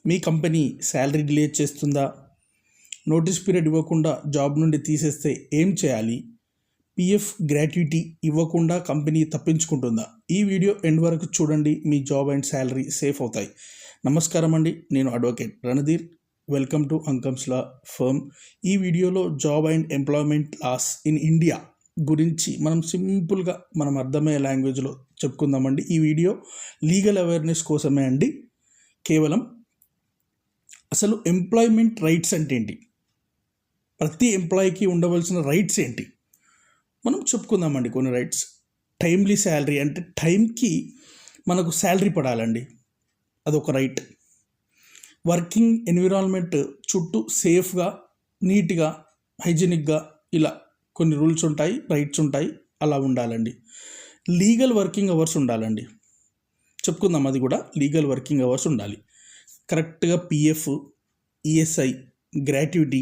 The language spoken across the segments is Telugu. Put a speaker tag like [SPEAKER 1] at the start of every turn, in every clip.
[SPEAKER 1] మీ కంపెనీ శాలరీ డిలే చేస్తుందా? నోటీస్ పీరియడ్ ఇవ్వకుండా జాబ్ నుండి తీసేస్తే ఏం చేయాలి? పిఎఫ్ గ్రాట్యుటీ ఇవ్వకుండా కంపెనీ తప్పించుకుంటుందా? ఈ వీడియో ఎండ్ వరకు చూడండి, మీ జాబ్ అండ్ శాలరీ సేఫ్ అవుతాయి. నమస్కారం అండి, నేను advocate Randhir. Welcome to Ankams law firm. ఈ వీడియోలో job and employment laws in India గురించి మనం సింపుల్గా అర్థమయ్యే లాంగ్వేజ్లో చెప్పుకుందామండి. ఈ వీడియో లీగల్ అవేర్నెస్ కోసమే అండి. కేవలం అసలు ఎంప్లాయ్మెంట్ రైట్స్ అంటే ఏంటి, ప్రతి ఎంప్లాయీకి ఉండవలసిన రైట్స్ ఏంటి మనం చెప్పుకుందామండి. కొన్ని రైట్స్: టైమ్లీ శాలరీ, అంటే టైంకి మనకు శాలరీ పడాలండి, అదొక రైట్. వర్కింగ్ ఎన్విరాన్మెంట్ చుట్టూ సేఫ్గా, నీట్గా, హైజీనిక్గా ఇలా కొన్ని రూల్స్ ఉంటాయి, రైట్స్ ఉంటాయి, అలా ఉండాలండి. లీగల్ వర్కింగ్ అవర్స్ ఉండాలండి, చెప్పుకుందాం. అది కూడా లీగల్ వర్కింగ్ అవర్స్ ఉండాలి. కరెక్ట్గా పిఎఫ్, ఈఎస్ఐ, గ్రాట్యుటీ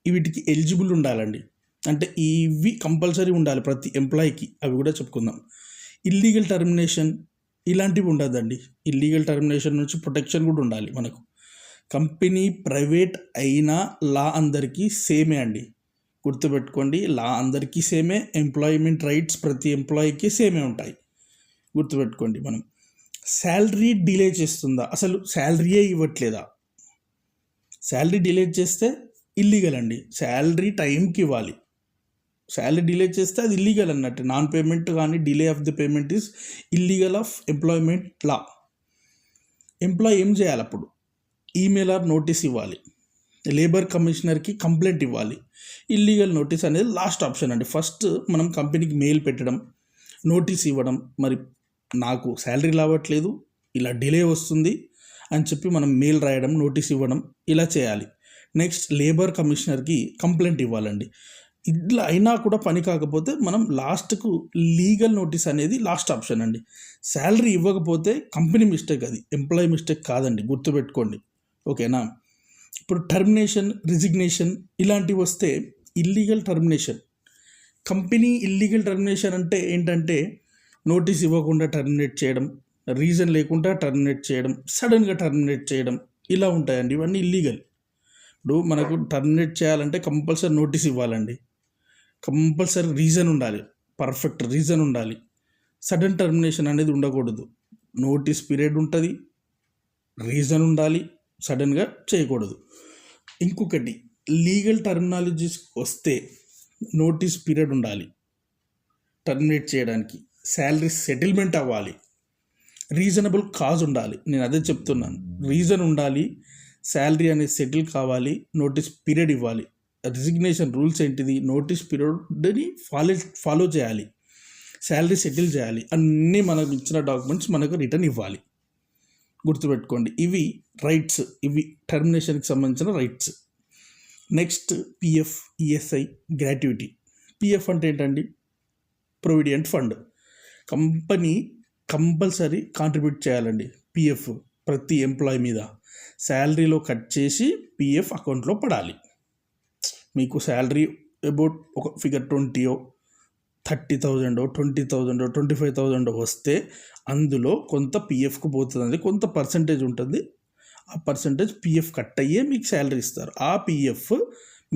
[SPEAKER 1] వీటికి ఎలిజిబుల్ ఉండాలండి. అంటే ఇవి కంపల్సరీ ఉండాలి ప్రతి ఎంప్లాయీకి. అవి కూడా చెప్పుకుందాం. ఇల్లీగల్ టర్మినేషన్ ఇలాంటివి ఉండదండి. ఇల్లీగల్ టర్మినేషన్ నుంచి ప్రొటెక్షన్ కూడా ఉండాలి మనకు. కంపెనీ ప్రైవేట్ అయినా లా అందరికీ సేమే అండి, గుర్తుపెట్టుకోండి. లా అందరికీ సేమే, ఎంప్లాయ్మెంట్ రైట్స్ ప్రతి ఎంప్లాయీకి సేమే ఉంటాయి, గుర్తుపెట్టుకోండి. మనం శాలరీ డిలే చేస్తుందా? అసలు శాలరీయే ఇవ్వట్లేదా? శాలరీ డిలే చేస్తే ఇల్లీగల్ అండి. శాలరీ టైంకి ఇవ్వాలి. శాలరీ డిలే చేస్తే అది ఇల్లీగల్ అన్నట్టు. నాన్ పేమెంట్ కానీ delay of the payment is illegal of employment law. Employee ఏం చేయాలి అప్పుడు? ఈమెయిల్ ఆర్ నోటీస్ ఇవ్వాలి, లేబర్ కమిషనర్కి కంప్లైంట్ ఇవ్వాలి. ఇల్లీగల్ నోటీస్ అనేది లాస్ట్ ఆప్షన్ అండి. ఫస్ట్ మనం కంపెనీకి మెయిల్ పెట్టడం, నోటీస్ ఇవ్వడం, మరి నాకు శాలరీ రావట్లేదు, ఇలా డిలే వస్తుంది అని చెప్పి మనం మెయిల్ రాయడం, నోటీస్ ఇవ్వడం, ఇలా చేయాలి. నెక్స్ట్ లేబర్ కమిషనర్కి కంప్లైంట్ ఇవ్వాలండి. ఇట్లా అయినా కూడా పని కాకపోతే మనం లాస్ట్కు లీగల్ నోటీస్ అనేది లాస్ట్ ఆప్షన్ అండి. శాలరీ ఇవ్వకపోతే కంపెనీ మిస్టేక్, అది ఎంప్లాయీ మిస్టేక్ కాదండి, గుర్తుపెట్టుకోండి. ఓకేనా? ఇప్పుడు టర్మినేషన్, రిజిగ్నేషన్ ఇలాంటివి వస్తే illegal termination. Company illegal termination అంటే ఏంటంటే నోటీస్ ఇవ్వకుండా టర్మినేట్ చేయడం, రీజన్ లేకుండా టర్మినేట్ చేయడం, సడన్గా టర్మినేట్ చేయడం, ఇలా ఉంటాయండి. ఇవన్నీ ఇల్లీగల్. ఇప్పుడు మనకు టర్మినేట్ చేయాలంటే కంపల్సరీ నోటీస్ ఇవ్వాలండి, కంపల్సరీ రీజన్ ఉండాలి, పర్ఫెక్ట్ రీజన్ ఉండాలి. సడన్ టర్మినేషన్ అనేది ఉండకూడదు. నోటీస్ పీరియడ్ ఉంటుంది, రీజన్ ఉండాలి, సడన్గా చేయకూడదు. ఇంకొకటి, లీగల్ టర్మినాలజీస్ వస్తే నోటీస్ పీరియడ్ ఉండాలి టర్మినేట్ చేయడానికి, శాలరీ సెటిల్మెంట్ అవ్వాలి, రీజనబుల్ కాజ్ ఉండాలి. నేను అదే చెప్తున్నాను, రీజన్ ఉండాలి, శాలరీ అనేది సెటిల్ కావాలి, నోటీస్ పీరియడ్ ఇవ్వాలి. రిజిగ్నేషన్ రూల్స్ ఏంటిది? నోటీస్ పీరియడ్ని ఫాలో చేయాలి, శాలరీ సెటిల్ చేయాలి, అన్నీ మనకు ఇచ్చిన డాక్యుమెంట్స్ మనకు రిటర్న్ ఇవ్వాలి, గుర్తుపెట్టుకోండి. ఇవి రైట్స్, ఇవి టర్మినేషన్కి సంబంధించిన rights. Next PF, ESI, gratuity. PF అంటే ఏంటండి? Provident fund. Company compulsory contribute చేయాలండి పిఎఫ్ ప్రతి ఎంప్లాయీ మీద. శాలరీలో కట్ చేసి పిఎఫ్ అకౌంట్లో పడాలి. మీకు శాలరీ అబౌట్ ఒక ఫిగర్ 20,000, 30,000, 20,000, 25,000 వస్తే అందులో కొంత పిఎఫ్కు పోతుంది, కొంత పర్సంటేజ్ ఉంటుంది. ఆ పర్సంటేజ్ పిఎఫ్ కట్ అయ్యే మీకు శాలరీ ఇస్తారు. ఆ పిఎఫ్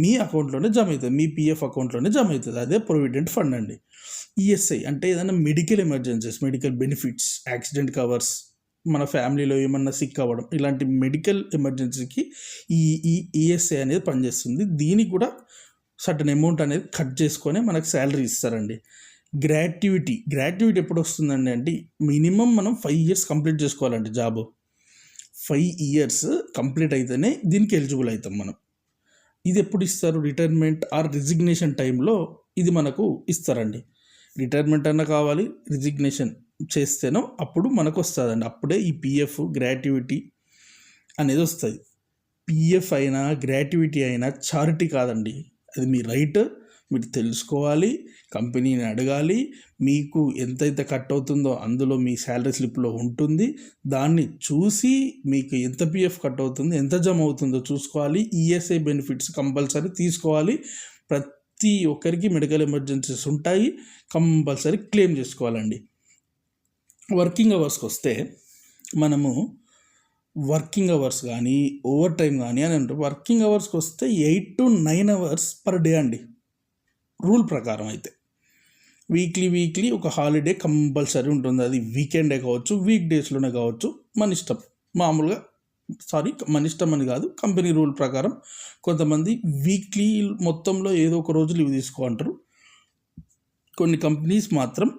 [SPEAKER 1] మీ అకౌంట్లోనే జమ అవుతుంది, మీ పిఎఫ్ అకౌంట్లోనే జమ అవుతుంది. అదే ప్రొవిడెంట్ ఫండ్ అండి. ఈఎస్ఐ అంటే ఏదైనా medical emergencies, medical benefits, accident covers, మన ఫ్యామిలీలో ఏమన్నా సిక్ అవ్వడం, ఇలాంటి మెడికల్ ఎమర్జెన్సీకి ఈ ఈఎస్ఐ అనేది పనిచేస్తుంది. దీనికి కూడా సర్టన్ అమౌంట్ అనేది కట్ చేసుకొని మనకు శాలరీ ఇస్తారండి. గ్రాట్యుటీ ఎప్పుడు వస్తుందండి అంటే మినిమం మనం 5 years కంప్లీట్ చేసుకోవాలండి జాబ్. 5 years కంప్లీట్ అయితేనే దీనికి ఎలిజిబుల్ అవుతాం మనం. ఇది ఎప్పుడు ఇస్తారు? రిటైర్మెంట్ ఆర్ రిజిగ్నేషన్ టైంలో ఇది మనకు ఇస్తారండి. రిటైర్మెంట్ అన్న కావాలి, రిజిగ్నేషన్ చేస్తేనో అప్పుడు మనకు వస్తుందండి. అప్పుడే ఈ పిఎఫ్, గ్రాట్యుటీ అనేది వస్తుంది. పిఎఫ్ అయినా గ్రాట్యుటీ అయినా చారిటీ కాదండి, అది మీ రైట్. మీరు తెలుసుకోవాలి, కంపెనీని అడగాలి. మీకు ఎంతైతే కట్ అవుతుందో అందులో మీ శాలరీ స్లిప్లో ఉంటుంది. దాన్ని చూసి మీకు ఎంత పిఎఫ్ కట్ అవుతుంది, ఎంత జమ అవుతుందో చూసుకోవాలి. ఈఎస్ఐ బెనిఫిట్స్ కంపల్సరీ తీసుకోవాలి. ప్రతి ఒక్కరికి మెడికల్ ఎమర్జెన్సీస్ ఉంటాయి, కంపల్సరీ క్లెయిమ్ చేసుకోవాలండి. వర్కింగ్ అవర్స్కి వస్తే మనము వర్కింగ్ అవర్స్ కానీ ఓవర్ టైం కానీ అని అంటే వర్కింగ్ అవర్స్కి వస్తే 8 to 9 అవర్స్ పర్ డే అండి రూల్ ప్రకారం. అయితే వీక్లీ ఒక హాలిడే కంపల్సరీ ఉంటుంది. అది వీకెండే కావచ్చు, వీక్ డేస్లోనే కావచ్చు, మన ఇష్టం. మామూలుగా మన ఇష్టం అని కాదు, కంపెనీ రూల్ ప్రకారం కొంతమంది వీక్లీ మొత్తంలో ఏదో ఒక రోజు లీవ్ తీసుకో అంటారు. కొన్ని కంపెనీస్ మాత్రం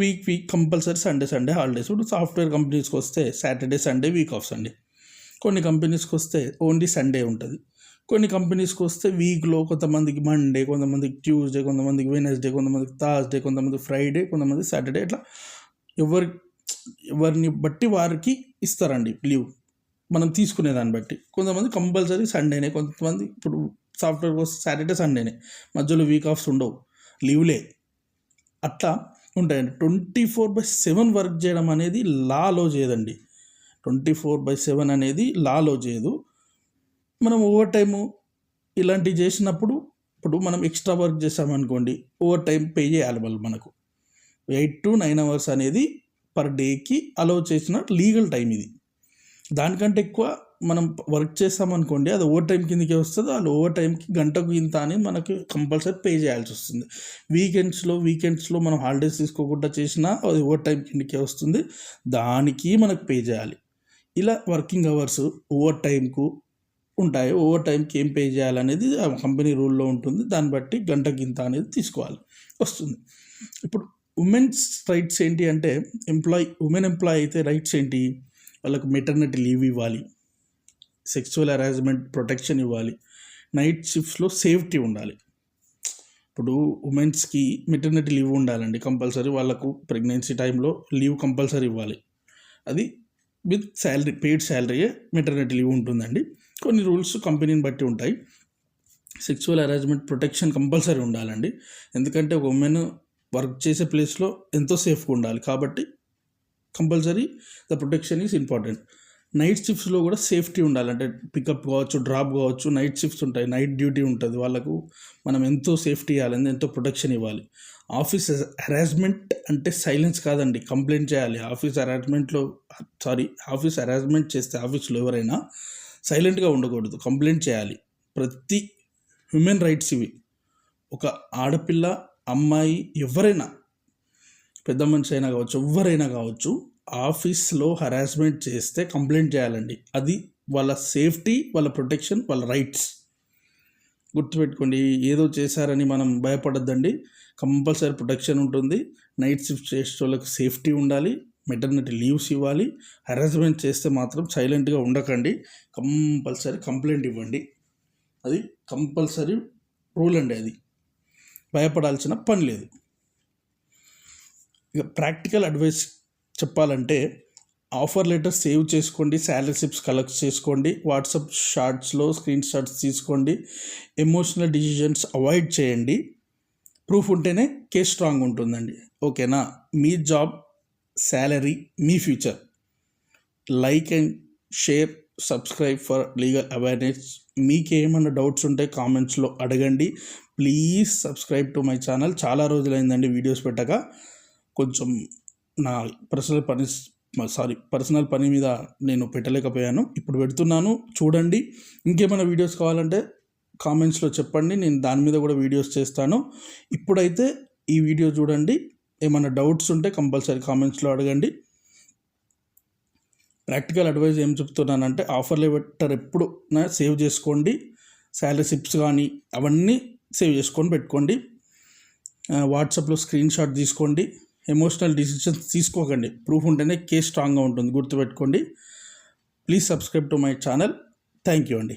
[SPEAKER 1] వీక్ కంపల్సరీ సండే హాలిడేస్. ఇప్పుడు సాఫ్ట్వేర్ కంపెనీస్కి వస్తే Saturday Sunday week off Sunday. కొన్ని కంపెనీస్కి వస్తే ఓన్లీ సండే ఉంటుంది. కొన్ని కంపెనీస్కి వస్తే వీక్లో కొంతమందికి మండే, కొంతమందికి ట్యూస్డే, కొంతమందికి వెనస్డే, కొంతమందికి థర్స్డే, కొంతమందికి ఫ్రైడే, కొంతమంది సాటర్డే. ఇట్లా ఎవరిని బట్టి వారికి ఇస్తారండి లీవ్, మనం తీసుకునే దాన్ని బట్టి. కొంతమంది కంపల్సరీ సండేనే, కొంతమంది ఇప్పుడు సాఫ్ట్వేర్కి వస్తే సాటర్డే సండేనే, మధ్యలో వీక్ ఆఫ్స్ ఉండవు, లీవ్లే. అట్లా ఉంటాయండి. 24/7 వర్క్ చేయడం అనేది లాలో చేయదండి. 24/7 అనేది లాలో చేయదు. మనం ఓవర్ టైము ఇలాంటివి చేసినప్పుడు, ఇప్పుడు మనం ఎక్స్ట్రా వర్క్ చేసామనుకోండి, ఓవర్ టైం పే చేయాలి వాళ్ళు మనకు. 8 to 9 అవర్స్ అనేది పర్ డేకి అలౌ చేసిన లీగల్ టైం ఇది. దానికంటే ఎక్కువ మనం వర్క్ చేస్తామనుకోండి, అది ఓవర్ టైం కిందకే వస్తుంది. వాళ్ళు ఓవర్ టైంకి గంటకు ఇంత అని మనకి కంపల్సరీ పే చేయాల్సి వస్తుంది. వీకెండ్స్లో మనం హాలిడేస్ తీసుకోకుండా చేసినా అది ఓవర్ టైం కిందకే వస్తుంది, దానికి మనకు పే చేయాలి. ఇలా వర్కింగ్ అవర్స్ ఓవర్ టైంకు ఉంటాయి. ఓవర్ టైంకి ఏం పే చేయాలనేది కంపెనీ రూల్లో ఉంటుంది. దాన్ని బట్టి గంటకి ఇంత అనేది తీసుకోవాలి వస్తుంది. ఇప్పుడు ఉమెన్స్ రైట్స్ ఏంటి అంటే, ఉమెన్ ఎంప్లాయీ అయితే రైట్స్ ఏంటి, వాళ్ళకు మెటర్నిటీ లీవ్ ఇవ్వాలి, సెక్సువల్ హెరాస్మెంట్ ప్రొటెక్షన్ ఇవ్వాలి, నైట్ షిఫ్ట్స్లో సేఫ్టీ ఉండాలి. ఇప్పుడు ఉమెన్స్కి మెటర్నిటీ లీవ్ ఉండాలండి కంపల్సరీ. వాళ్ళకు ప్రెగ్నెన్సీ టైంలో లీవ్ కంపల్సరీ ఇవ్వాలి. అది విత్ శాలరీ, పెయిడ్ శాలరీయే మెటర్నిటీ లీవ్ ఉంటుందండి. కొన్ని రూల్స్ కంపెనీని బట్టి ఉంటాయి. సెక్సువల్ హెరాస్మెంట్ ప్రొటెక్షన్ కంపల్సరీ ఉండాలండి. ఎందుకంటే ఒక ఉమెన్ వర్క్ చేసే ప్లేస్లో ఎంతో సేఫ్గా ఉండాలి కాబట్టి compulsory the protection is important. Night షిఫ్ట్స్లో కూడా సేఫ్టీ ఉండాలంటే పికప్ కావచ్చు, డ్రాప్ కావచ్చు, నైట్ షిఫ్ట్స్ ఉంటాయి, నైట్ డ్యూటీ ఉంటుంది. వాళ్ళకు మనం ఎంతో సేఫ్టీ ఇవ్వాలి, ఎంతో ప్రొటెక్షన్ ఇవ్వాలి. ఆఫీస్ హెరాస్మెంట్ అంటే సైలెన్స్ కాదండి, కంప్లైంట్ చేయాలి. ఆఫీస్ హెరాస్మెంట్ చేస్తే ఆఫీస్లో ఎవరైనా సైలెంట్గా ఉండకూడదు, కంప్లైంట్ చేయాలి. ప్రతి హ్యూమన్ రైట్స్ ఇవి. ఒక ఆడపిల్ల, అమ్మాయి, ఎవరైనా, పెద్ద మనిషి అయినా కావచ్చు, ఎవరైనా కావచ్చు, ఆఫీస్లో హెరాస్మెంట్ చేస్తే కంప్లైంట్ చేయాలండి. అది వాళ్ళ సేఫ్టీ, వాళ్ళ ప్రొటెక్షన్, వాళ్ళ రైట్స్. గుర్తుపెట్టుకోండి, ఏదో చేశారని మనం భయపడద్దండి. కంపల్సరీ ప్రొటెక్షన్ ఉంటుంది. నైట్ షిఫ్ట్ చేసే వాళ్ళకి సేఫ్టీ ఉండాలి, మెటర్నిటీ లీవ్స్ ఇవ్వాలి. హెరాస్మెంట్ చేస్తే మాత్రం సైలెంట్గా ఉండకండి, కంపల్సరీ కంప్లైంట్ ఇవ్వండి. అది కంపల్సరీ రూల్ అండి, అది భయపడాల్సిన పని లేదు. ఇక ప్రాక్టికల్ అడ్వైస్ చెప్పాలంటే, ఆఫర్ లెటర్ సేవ్ చేసుకోండి, శాలరీ స్లిప్స్ కలెక్ట్ చేసుకోండి, వాట్సాప్ షార్ట్స్లో స్క్రీన్ షాట్స్ తీసుకోండి, ఎమోషనల్ డిసిజన్స్ అవాయిడ్ చేయండి. ప్రూఫ్ ఉంటేనే కేస్ స్ట్రాంగ్ ఉంటుందండి. ఓకేనా? మీ జాబ్, శాలరీ, మీ future. Like and share, subscribe for legal awareness. మీకేమన్నా డౌట్స్ ఉంటే కామెంట్స్లో అడగండి. Please subscribe to my channel. చాలా రోజులైందండి వీడియోస్ పెట్టక. కొంచెం నా పర్సనల్ పని మీద నేను పెట్టలేకపోయాను. ఇప్పుడు పెడుతున్నాను, చూడండి. ఇంకేమైనా వీడియోస్ కావాలంటే కామెంట్స్లో చెప్పండి, నేను దాని మీద కూడా వీడియోస్ చేస్తాను. ఇప్పుడైతే ఈ వీడియో చూడండి. ఏమైనా డౌట్స్ ఉంటే కంపల్సరీ కామెంట్స్లో అడగండి. ప్రాక్టికల్ అడ్వైజ్ ఏం చెప్తున్నానంటే, ఆఫర్ లెటర్ ఎప్పుడు సేవ్ చేసుకోండి, శాలరీ స్లిప్స్ కానీ అవన్నీ సేవ్ చేసుకొని పెట్టుకోండి. వాట్సాప్లో స్క్రీన్ షాట్ తీసుకోండి. ఎమోషనల్ డిసిషన్స్ తీసుకోకండి, ప్రూఫ్ ఉంటేనే కేస్ స్ట్రాంగ్గా ఉంటుంది, గుర్తుపెట్టుకోండి. Please subscribe to my channel. Thank you అండి.